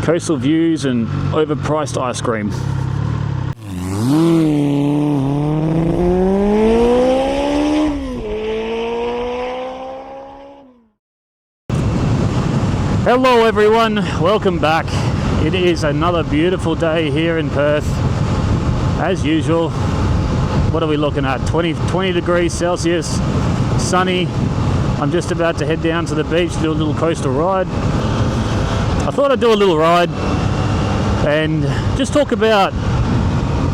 coastal views and overpriced ice cream. Hello everyone, welcome back. It is another beautiful day here in Perth. As usual, what are we looking at? 20 degrees Celsius, sunny. I'm just about to head down to the beach to do a little coastal ride. I thought I'd do a little ride and just talk about,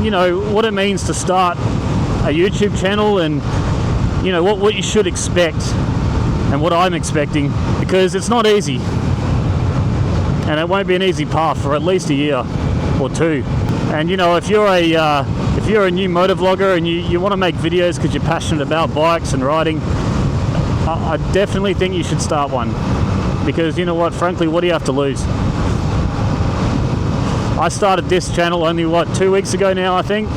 you know, what it means to start a YouTube channel and, you know, what you should expect and what I'm expecting, because it's not easy. And it won't be an easy path for at least a year or two. And you know, if you're a new motor vlogger and you want to make videos because you're passionate about bikes and riding, I definitely think you should start one. Because you know what, frankly, what do you have to lose? I started this channel only, 2 weeks ago now, I think.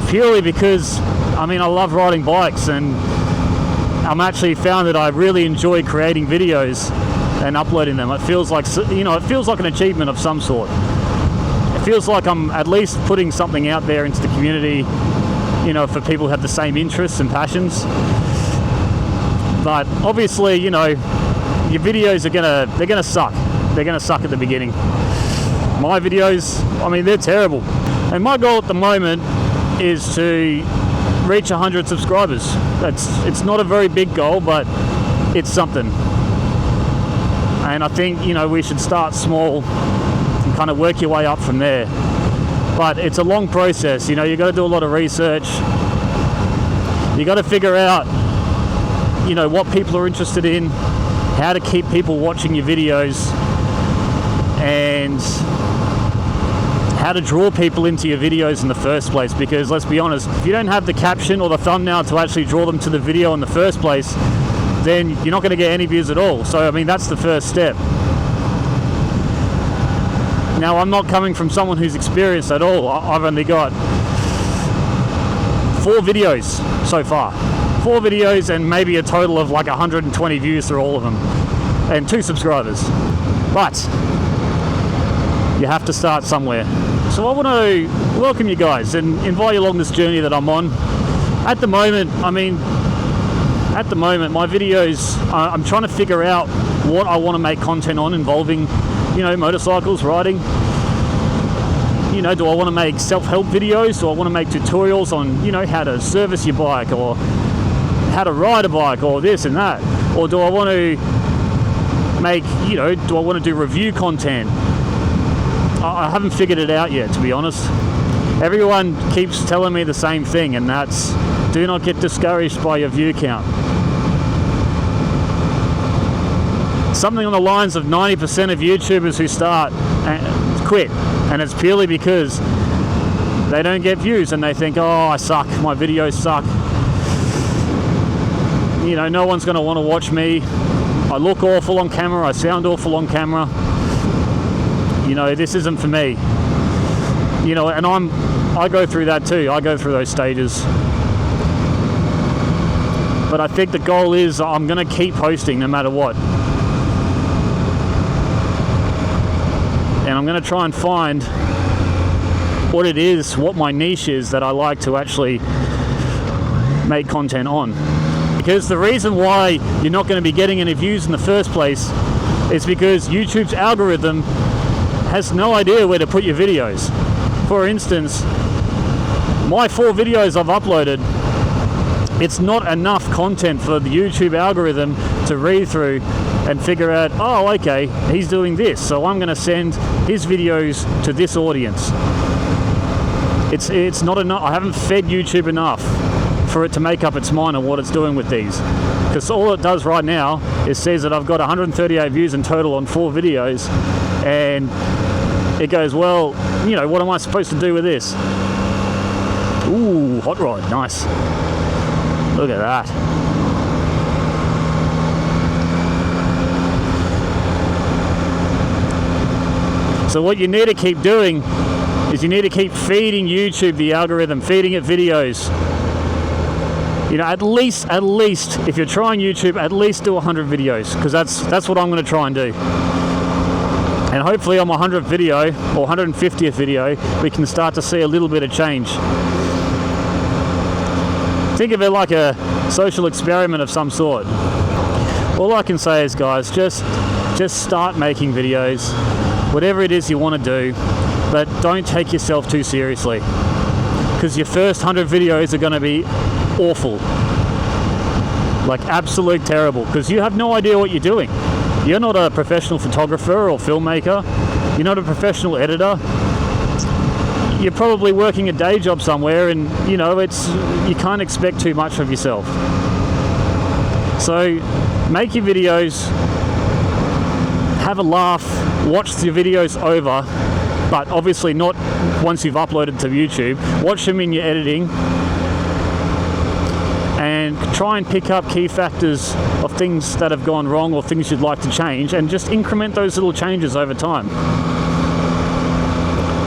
Purely because, I mean, I love riding bikes, and I'm actually found that I really enjoy creating videos and uploading them. It feels like, you know, it feels like an achievement of some sort. It feels like I'm at least putting something out there into the community, you know, for people who have the same interests and passions. But obviously, you know, your videos they're gonna suck. They're gonna suck at the beginning. My videos, I mean, they're terrible. And my goal at the moment is to reach 100 subscribers. It's not a very big goal, but it's something. And I think, you know, we should start small and kind of work your way up from there. But it's a long process, you know, you got to do a lot of research. You got to figure out, you know, what people are interested in, how to keep people watching your videos, and how to draw people into your videos in the first place. Because let's be honest, if you don't have the caption or the thumbnail to actually draw them to the video in the first place, then you're not going to get any views at all. So, I mean, that's the first step. Now, I'm not coming from someone who's experienced at all. I've only got 4 videos so far. 4 videos and maybe a total of like 120 views through all of them. And 2 subscribers. But you have to start somewhere. So I want to welcome you guys and invite you along this journey that I'm on. At the moment, my videos, I'm trying to figure out what I want to make content on involving, you know, motorcycles, riding. You know, do I want to make self-help videos? Do I want to make tutorials on, you know, how to service your bike or how to ride a bike or this and that? Or do I want to make, you know, do I want to do review content? I haven't figured it out yet, to be honest. Everyone keeps telling me the same thing, and that's, do not get discouraged by your view count. Something on the lines of 90% of YouTubers who start quit, and it's purely because they don't get views and they think, oh, I suck, my videos suck. You know, no one's going to want to watch me. I look awful on camera, I sound awful on camera. You know, this isn't for me. You know, and I go through that too. I go through those stages. But I think the goal is I'm going to keep posting no matter what. And I'm going to try and find what it is, what my niche is that I like to actually make content on. Because the reason why you're not going to be getting any views in the first place is because YouTube's algorithm has no idea where to put your videos. For instance, my 4 videos I've uploaded, it's not enough content for the YouTube algorithm to read through and figure out, oh, okay, he's doing this, so I'm going to send his videos to this audience. It's not enough. I haven't fed YouTube enough for it to make up its mind on what it's doing with these. Because all it does right now is says that I've got 138 views in total on 4 videos, and it goes, well, you know, what am I supposed to do with this? Ooh, hot rod, nice. Look at that. So what you need to keep doing is you need to keep feeding YouTube the algorithm, feeding it videos. You know, at least, if you're trying YouTube, at least do 100 videos, because that's what I'm going to try and do. And hopefully on my 100th video or 150th video, we can start to see a little bit of change. Think of it like a social experiment of some sort. All I can say is, guys, just start making videos, whatever it is you want to do, but don't take yourself too seriously, because your first 100 videos are going to be awful, like absolute terrible, because you have no idea what you're doing. You're not a professional photographer or filmmaker. You're not a professional editor. You're probably working a day job somewhere, and you know, you can't expect too much of yourself. So make your videos, have a laugh, watch your videos over, but obviously not once you've uploaded to YouTube. Watch them in your editing and try and pick up key factors of things that have gone wrong or things you'd like to change, and just increment those little changes over time.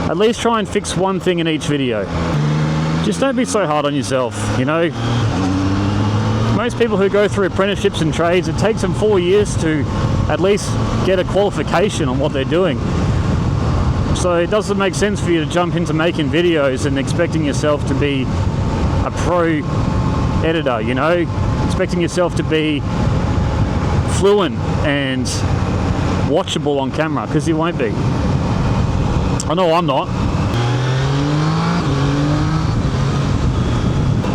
At least try and fix one thing in each video. Just don't be so hard on yourself, you know. Most people who go through apprenticeships and trades, it takes them 4 years to at least get a qualification on what they're doing. So it doesn't make sense for you to jump into making videos and expecting yourself to be a pro editor, you know, expecting yourself to be fluent and watchable on camera, because you won't be. I know I'm not.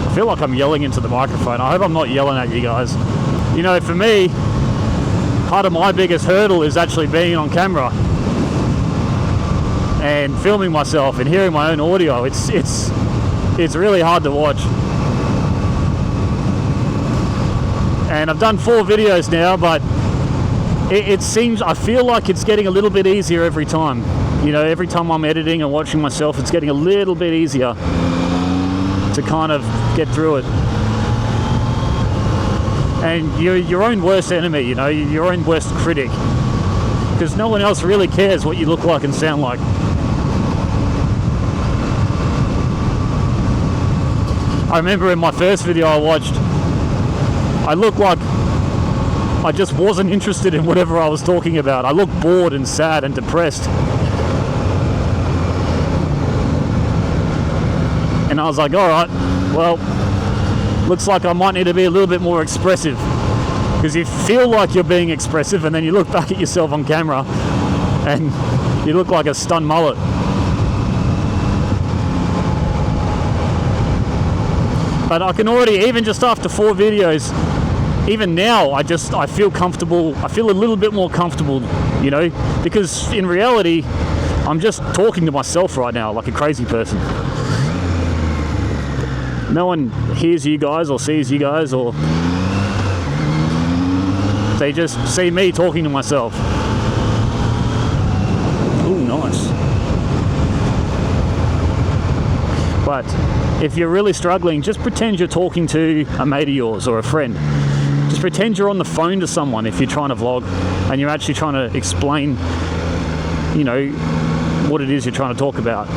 I feel like I'm yelling into the microphone. I hope I'm not yelling at you guys. You know, for me, part of my biggest hurdle is actually being on camera and filming myself and hearing my own audio. It's really hard to watch. And I've done 4 videos now, but it seems, I feel like it's getting a little bit easier every time. You know, every time I'm editing and watching myself, it's getting a little bit easier to kind of get through it. And you're your own worst enemy, you know, your own worst critic, because no one else really cares what you look like and sound like. I remember in my first video I watched, I looked like I just wasn't interested in whatever I was talking about. I looked bored and sad and depressed. And I was like, all right, well, looks like I might need to be a little bit more expressive, because you feel like you're being expressive and then you look back at yourself on camera and you look like a stunned mullet. But I can already, even just after 4 videos, even now, I feel comfortable. I feel a little bit more comfortable, you know, because in reality, I'm just talking to myself right now like a crazy person. No one hears you guys or sees you guys, or they just see me talking to myself. Ooh, nice. But if you're really struggling, just pretend you're talking to a mate of yours or a friend. Just pretend you're on the phone to someone if you're trying to vlog and you're actually trying to explain, you know, what it is you're trying to talk about.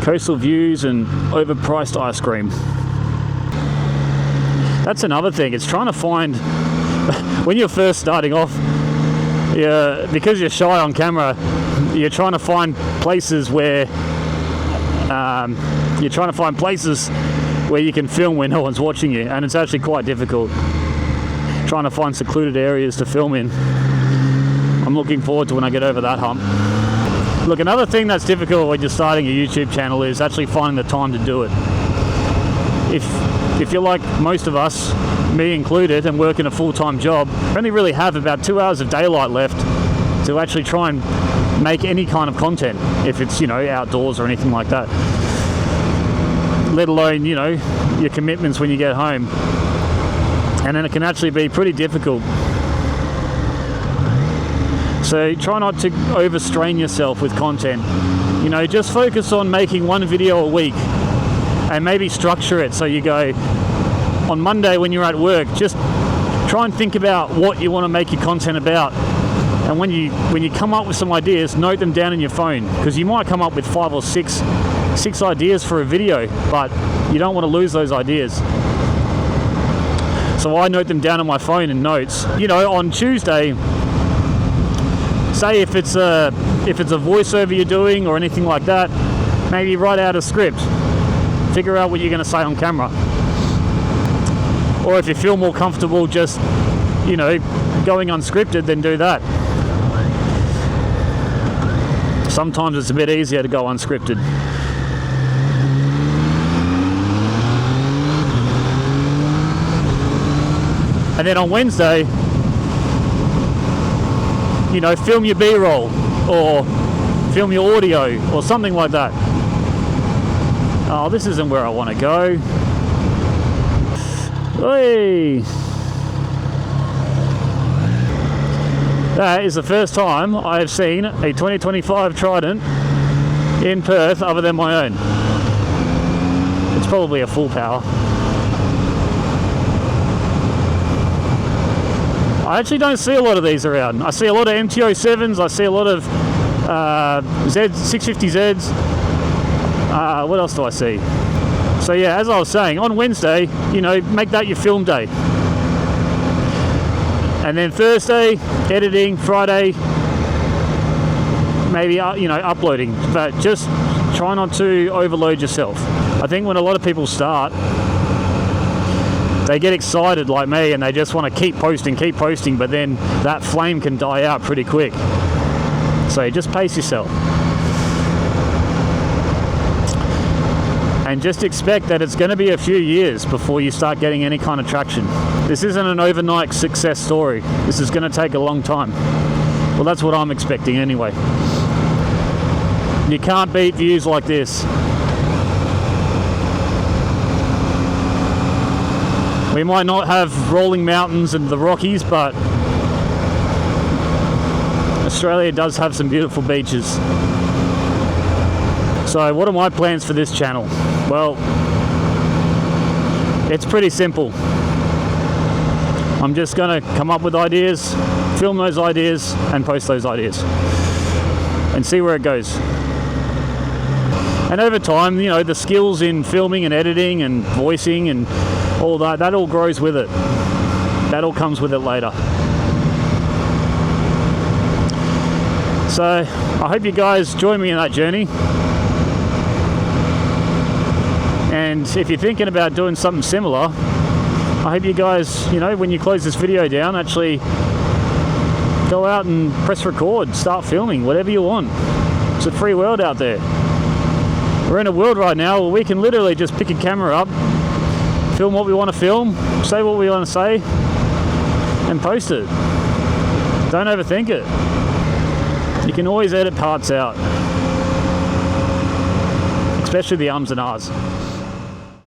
Coastal views and overpriced ice cream. That's another thing. It's trying to find, when you're first starting off, because you're shy on camera, you're trying to find places where you can film when no one's watching you, and it's actually quite difficult. Trying to find secluded areas to film in. I'm looking forward to when I get over that hump. Look, another thing that's difficult when you're starting a YouTube channel is actually finding the time to do it. If you're like most of us, me included, and work in a full-time job, you only really have about 2 hours of daylight left to actually try and make any kind of content, if it's, you know, outdoors or anything like that. Let alone, you know, your commitments when you get home. And then it can actually be pretty difficult. So try not to overstrain yourself with content. You know, just focus on making 1 video a week, and maybe structure it so you go, on Monday when you're at work, just try and think about what you want to make your content about. And when you come up with some ideas, note them down in your phone, because you might come up with 5 or 6 ideas for a video, but you don't want to lose those ideas. So I note them down on my phone in notes. You know, on Tuesday, say if it's a voiceover you're doing or anything like that, maybe write out a script, figure out what you're going to say on camera. Or if you feel more comfortable just, you know, going unscripted, then do that. Sometimes it's a bit easier to go unscripted. And then on Wednesday, you know, film your B-roll or film your audio or something like that. Oh, this isn't where I want to go. Hey! That is the first time I have seen a 2025 Trident in Perth other than my own. It's probably a full power. I actually don't see a lot of these around. I see a lot of MT-07s, I see a lot of Z650Zs. What else do I see? So yeah, as I was saying, on Wednesday, you know, make that your film day. And then Thursday, editing, Friday, maybe, you know, uploading. But just try not to overload yourself. I think when a lot of people start, they get excited like me and they just want to keep posting, but then that flame can die out pretty quick. So just pace yourself. And just expect that it's going to be a few years before you start getting any kind of traction. This isn't an overnight success story. This is going to take a long time. Well, that's what I'm expecting anyway. You can't beat views like this. We might not have rolling mountains and the Rockies, but Australia does have some beautiful beaches. So what are my plans for this channel? Well, it's pretty simple. I'm just going to come up with ideas, film those ideas, and post those ideas, and see where it goes. And over time, you know, the skills in filming and editing and voicing and all that, that all grows with it. That all comes with it later. So I hope you guys join me in that journey. And if you're thinking about doing something similar, I hope you guys, you know, when you close this video down, actually go out and press record, start filming, whatever you want. It's a free world out there. We're in a world right now where we can literally just pick a camera up, film what we want to film, say what we want to say, and post it. Don't overthink it. You can always edit parts out, especially the ums and ahs.